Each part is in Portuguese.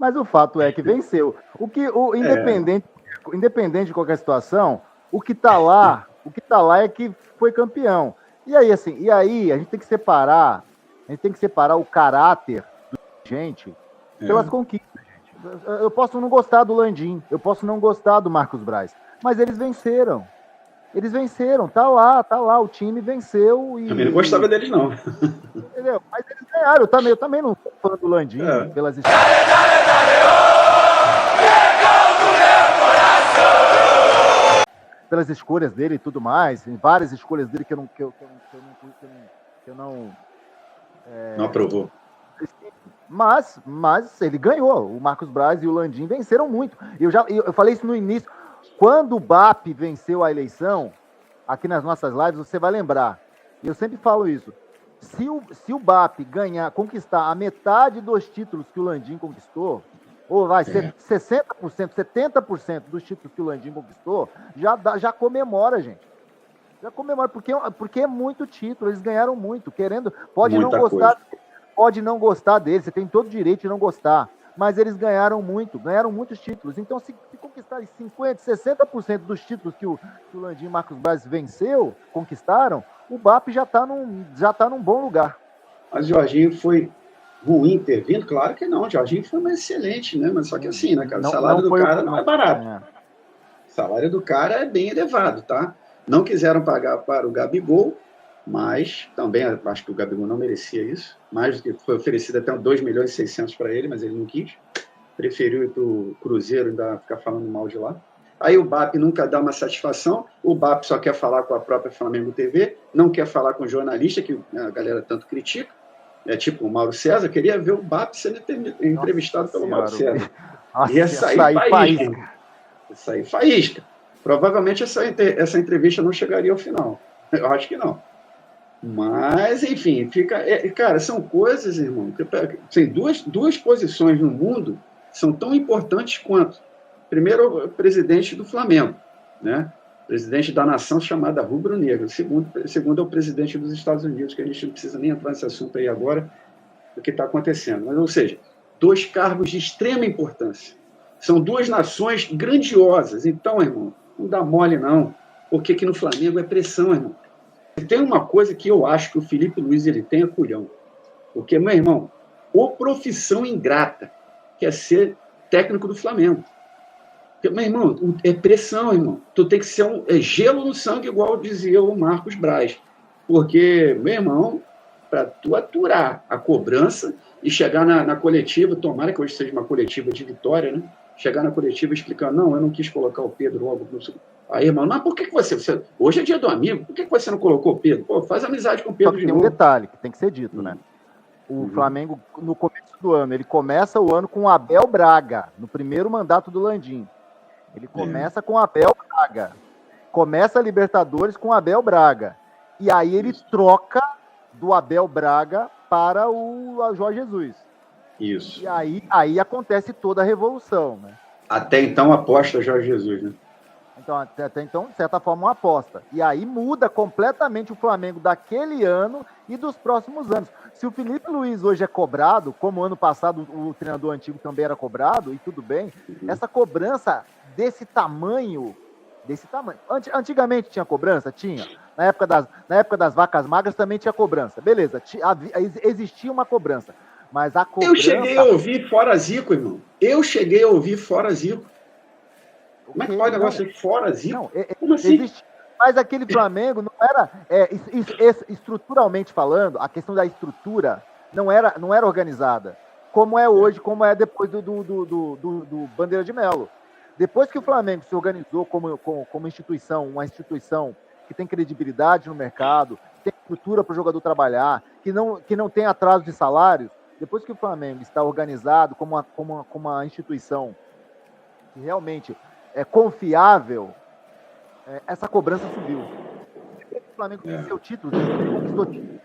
Mas o fato é que venceu. Independente de qualquer situação, o que tá lá é que foi campeão. E aí, assim, a gente tem que separar o caráter do gente pelas conquistas, gente. Eu posso não gostar do Landim, eu posso não gostar do Marcos Braz, mas eles venceram. Tá lá, o time venceu e. Também não gostava deles, não. Entendeu? Mas eles ganharam, eu também não sou fã do Landim pelas histórias. Pelas escolhas dele e tudo mais, em várias escolhas dele que eu não aprovou. Mas ele ganhou. O Marcos Braz e o Landim venceram muito. Eu falei isso no início. Quando o BAP venceu a eleição, aqui nas nossas lives, você vai lembrar. Eu sempre falo isso. Se o BAP conquistar a metade dos títulos que o Landim conquistou, ou vai ser 60%, 70% dos títulos que o Landim conquistou, já comemora, gente. Já comemora, porque é muito título, eles ganharam muito, pode não gostar deles, você tem todo o direito de não gostar, mas eles ganharam muitos títulos. Então, se conquistarem 50%, 60% dos títulos que o Landim e o Marcos Braz conquistaram, o BAP já tá num bom lugar. Mas o Jorginho foi ruim ter vindo? Claro que não. O Jorginho foi uma excelente, né? Mas só que assim, né, cara? O salário do cara não é barato. O salário do cara é bem elevado, tá? Não quiseram pagar para o Gabigol, mas também acho que o Gabigol não merecia isso. Mais do que foi oferecido até 2.600.000 para ele, mas ele não quis. Preferiu ir para o Cruzeiro e ainda ficar falando mal de lá. Aí o BAP nunca dá uma satisfação, o BAP só quer falar com a própria Flamengo TV, não quer falar com o jornalista, que a galera tanto critica, tipo o Mauro César, queria ver o BAP sendo entrevistado pelo Mauro César. Ia sair faísca. Ia sair faísca. Provavelmente essa entrevista não chegaria ao final. Eu acho que não. Mas, enfim, cara, são coisas, irmão, que tem duas posições no mundo são tão importantes quanto. Primeiro, o presidente do Flamengo, né? Presidente da nação chamada rubro-negra. Segundo é o presidente dos Estados Unidos, que a gente não precisa nem entrar nesse assunto aí agora, do que está acontecendo. Mas, ou seja, 2 cargos de extrema importância. São 2 nações grandiosas. Então, irmão, não dá mole, não. Porque aqui no Flamengo é pressão, irmão. Tem uma coisa que eu acho que o Felipe Luiz ele tem culhão. Porque, meu irmão, profissão ingrata quer ser técnico do Flamengo. Porque, meu irmão, é pressão, irmão. Tu tem que ser gelo no sangue, igual dizia o Marcos Braz. Porque, meu irmão, para tu aturar a cobrança e chegar na coletiva, tomara que hoje seja uma coletiva de vitória, né? Chegar na coletiva explicando, não, eu não quis colocar o Pedro logo. Aí, irmão, mas por que você... Hoje é dia do amigo, por que você não colocou o Pedro? Pô, faz amizade com o Pedro de novo. Tem um detalhe que tem que ser dito, né? O Flamengo, no começo do ano, ele começa o ano com o Abel Braga, no primeiro mandato do Landim. Ele começa com o Abel Braga. Começa a Libertadores com o Abel Braga. E aí ele troca do Abel Braga para o Jorge Jesus. Isso. E aí acontece toda a revolução, né? Até então aposta Jorge Jesus, né? Então, até então, de certa forma, uma aposta. E aí muda completamente o Flamengo daquele ano e dos próximos anos. Se o Felipe Luiz hoje é cobrado, como ano passado o treinador antigo também era cobrado, e tudo bem, essa cobrança desse tamanho... Antigamente tinha cobrança? Tinha. Na época das vacas magras também tinha cobrança. Beleza, existia uma cobrança. Mas a cobrança... Eu cheguei a ouvir fora Zico, irmão. Como é que pode o negócio de fora Zico? Como assim? Mas aquele Flamengo não era... estruturalmente falando, a questão da estrutura não era organizada. Como é hoje, como é depois do Bandeira de Melo. Depois que o Flamengo se organizou como instituição, uma instituição que tem credibilidade no mercado, que tem estrutura para o jogador trabalhar, que não tem atraso de salários, depois que o Flamengo está organizado como uma instituição que realmente é confiável, essa cobrança subiu. Depois que o Flamengo venceu títulos, conquistou títulos,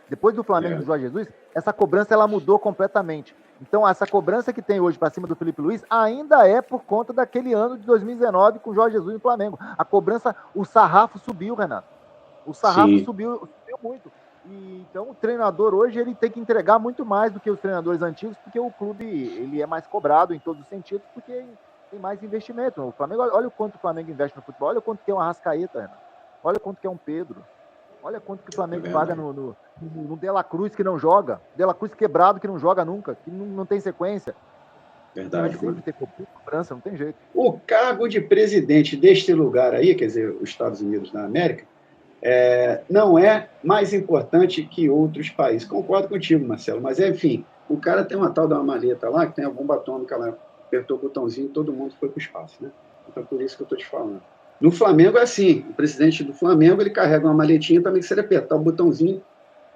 depois do Flamengo do Jorge Jesus, essa cobrança ela mudou completamente. Então, essa cobrança que tem hoje para cima do Felipe Luiz ainda é por conta daquele ano de 2019 com o Jorge Jesus no Flamengo. A cobrança, o sarrafo subiu, Renato. O sarrafo subiu muito. E, então o treinador hoje ele tem que entregar muito mais do que os treinadores antigos, porque o clube ele é mais cobrado em todos os sentidos, porque tem mais investimento. O Flamengo, olha o quanto o Flamengo investe no futebol, olha o quanto que é um Arrascaeta, Renan. Olha quanto que é um Pedro. Olha quanto que o Flamengo paga no De La Cruz, que não joga. De La Cruz quebrado, que não joga nunca, que não tem sequência. Verdade. Vai sempre ter cobrança, não tem jeito. O cargo de presidente deste lugar aí, quer dizer, os Estados Unidos da América, não é mais importante que outros países. Concordo contigo, Marcelo, mas enfim, o cara tem uma tal de uma maleta lá, que tem a bomba atômica lá, apertou o botãozinho e todo mundo foi para o espaço, né? Então, por isso que eu estou te falando. No Flamengo é assim, o presidente do Flamengo, ele carrega uma maletinha também, que se ele apertar o botãozinho,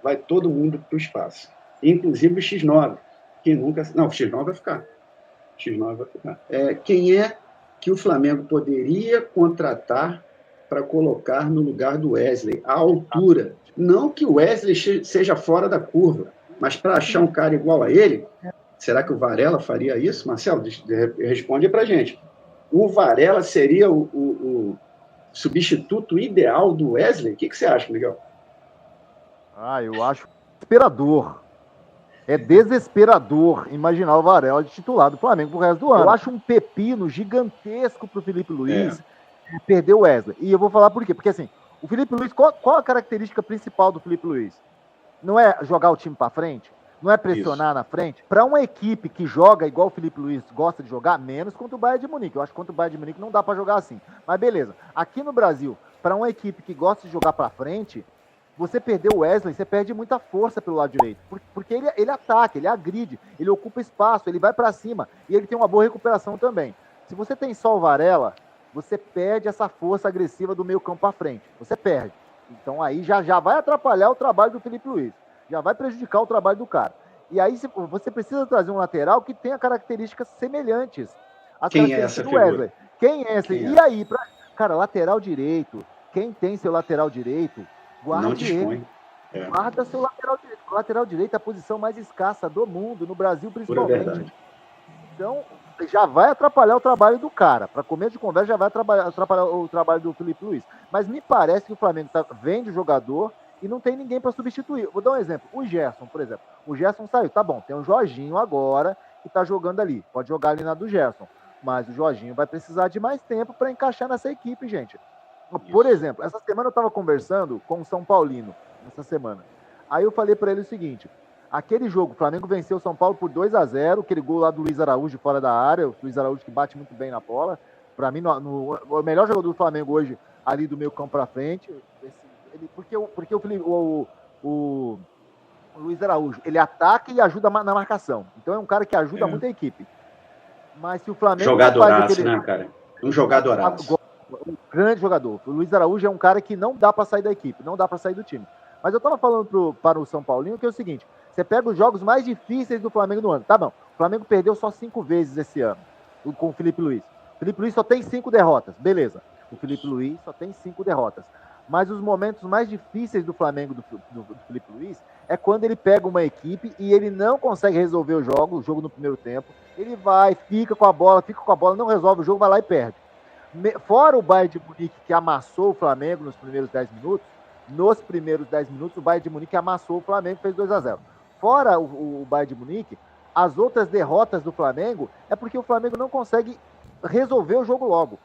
vai todo mundo para o espaço. Inclusive o X9, que nunca... Não, o X9 vai ficar. O X9 vai ficar. Quem é que o Flamengo poderia contratar para colocar no lugar do Wesley? A altura. Não que o Wesley seja fora da curva, mas para achar um cara igual a ele, será que o Varela faria isso? Marcelo, responde para a gente. O Varela seria o substituto ideal do Wesley? O que você acha, Miguel? Eu acho desesperador. É desesperador imaginar o Varela de titular do Flamengo pro resto do ano. Eu acho um pepino gigantesco pro Felipe Luiz perder o Wesley. E eu vou falar por quê. Porque assim, o Felipe Luiz, qual a característica principal do Felipe Luiz? Não é jogar o time para frente? Não é pressionar na frente? Para uma equipe que joga igual o Felipe Luiz gosta de jogar, menos contra o Bayern de Munique. Eu acho que contra o Bayern de Munique não dá para jogar assim. Mas beleza. Aqui no Brasil, para uma equipe que gosta de jogar para frente, você perder o Wesley, você perde muita força pelo lado direito. Porque ele ataca, ele agride, ele ocupa espaço, ele vai para cima. E ele tem uma boa recuperação também. Se você tem só o Varela, você perde essa força agressiva do meio campo para frente. Você perde. Então aí já vai atrapalhar o trabalho do Felipe Luiz. Já vai prejudicar o trabalho do cara. E aí você precisa trazer um lateral que tenha características semelhantes às características do Wesley. Quem é esse? E aí, cara, lateral direito, quem tem seu lateral direito, guarde ele. Guarda seu lateral direito. O lateral direito é a posição mais escassa do mundo, no Brasil principalmente. Então, já vai atrapalhar o trabalho do cara. Para começo de conversa, já vai atrapalhar o trabalho do Felipe Luiz. Mas me parece que o Flamengo vende o jogador e não tem ninguém para substituir. Vou dar um exemplo. O Gerson, por exemplo. O Gerson saiu. Tá bom, tem o Jorginho agora que tá jogando ali. Pode jogar ali na do Gerson. Mas o Jorginho vai precisar de mais tempo para encaixar nessa equipe, gente. Por exemplo, essa semana eu estava conversando com o São Paulino. Essa semana. Aí eu falei para ele o seguinte. Aquele jogo, o Flamengo venceu o São Paulo por 2-0, aquele gol lá do Luiz Araújo fora da área, o Luiz Araújo que bate muito bem na bola. Para mim, o melhor jogador do Flamengo hoje, ali do meio campo para frente, porque o Luiz Araújo, ele ataca e ajuda na marcação. Então é um cara que ajuda muito a equipe. Mas se o Flamengo jogadoraço, né, cara? Um jogadoraço. Um grande jogador. O Luiz Araújo é um cara que não dá para sair da equipe, não dá para sair do time. Mas eu tava falando para o São Paulino que é o seguinte, você pega os jogos mais difíceis do Flamengo no ano. Tá bom, o Flamengo perdeu só 5 vezes esse ano com o Felipe Luiz. O Felipe Luiz só tem 5 derrotas, beleza. O Felipe Luiz só tem 5 derrotas. Mas os momentos mais difíceis do Flamengo, do Felipe Luiz, é quando ele pega uma equipe e ele não consegue resolver o jogo no primeiro tempo. Ele vai, fica com a bola, não resolve o jogo, vai lá e perde. Fora o Bayern de Munique, que amassou o Flamengo nos primeiros 10 minutos, o Bayern de Munique amassou o Flamengo e fez 2-0. Fora o Bayern de Munique, as outras derrotas do Flamengo é porque o Flamengo não consegue resolver o jogo logo.